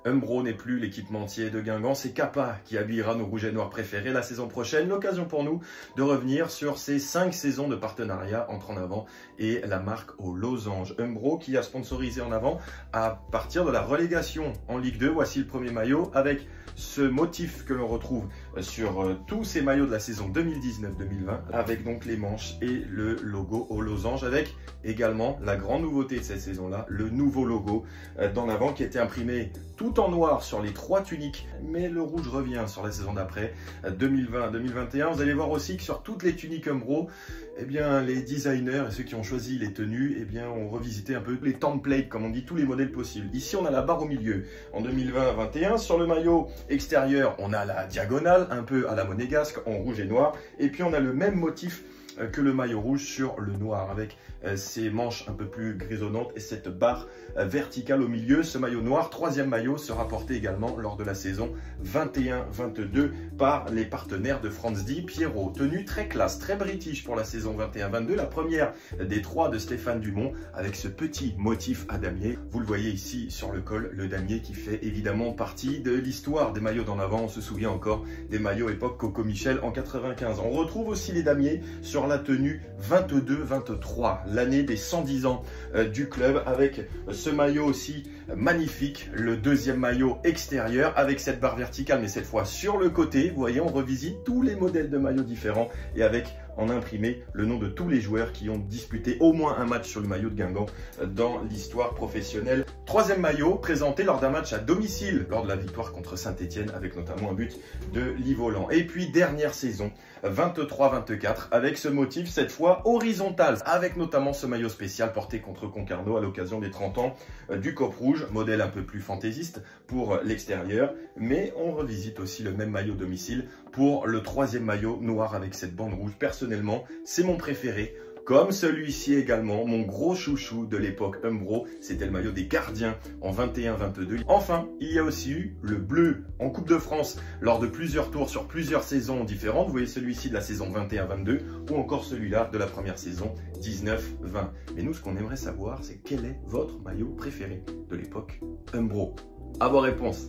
Umbro n'est plus l'équipementier de Guingamp, c'est Kappa qui habillera nos rouges et noirs préférés la saison prochaine. L'occasion pour nous de revenir sur ces 5 saisons de partenariat entre En Avant et la marque aux losanges. Umbro qui a sponsorisé En Avant à partir de la relégation en Ligue 2. Voici le premier maillot avec ce motif que l'on retrouve sur tous ces maillots de la saison 2019-2020 avec donc les manches et le logo aux losanges avec également la grande nouveauté de cette saison-là, le nouveau logo d'En Avant qui était imprimé tout en noir sur les 3 tuniques, mais le rouge revient sur la saison d'après, 2020-2021. Vous allez voir aussi que sur toutes les tuniques Umbro, eh bien, les designers et ceux qui ont choisi les tenues eh bien, ont revisité un peu les templates, comme on dit, tous les modèles possibles. Ici, on a la barre au milieu en 2020-21. Sur le maillot extérieur, on a la diagonale, un peu à la monégasque, en rouge et noir. Et puis, on a le même motif que le maillot rouge sur le noir avec ses manches un peu plus grisonnantes et cette barre verticale au milieu. Ce maillot noir, 3e maillot, sera porté également lors de la saison 21-22 par les partenaires de Franz D. Pierrot. Tenue très classe, très british pour la saison 21-22, la première des 3 de Stéphane Dumont avec ce petit motif à damier. Vous le voyez ici sur le col, le damier qui fait évidemment partie de l'histoire des maillots d'En Avant. On se souvient encore des maillots époque Coco Michel en 95. On retrouve aussi les damiers sur la tenue 22-23, l'année des 110 ans du club, avec ce maillot aussi magnifique, le 2e maillot extérieur avec cette barre verticale, mais cette fois sur le côté. Vous voyez, on revisite tous les modèles de maillots différents et avec en imprimé le nom de tous les joueurs qui ont disputé au moins un match sur le maillot de Guingamp dans l'histoire professionnelle. 3e maillot présenté lors d'un match à domicile, lors de la victoire contre Saint-Etienne, avec notamment un but de Livolan. Et puis dernière saison, 23-24, avec ce motif cette fois horizontal, avec notamment ce maillot spécial porté contre Concarneau à l'occasion des 30 ans du Cop Rouge, modèle un peu plus fantaisiste pour l'extérieur, mais on revisite aussi le même maillot domicile pour le 3e maillot noir avec cette bande rouge. Personnellement, c'est mon préféré. Comme celui-ci également, mon gros chouchou de l'époque Umbro, c'était le maillot des gardiens en 21-22. Enfin, il y a aussi eu le bleu en Coupe de France lors de plusieurs tours sur plusieurs saisons différentes. Vous voyez celui-ci de la saison 21-22 ou encore celui-là de la première saison 19-20. Mais nous, ce qu'on aimerait savoir, c'est quel est votre maillot préféré de l'époque Umbro. À vos réponses.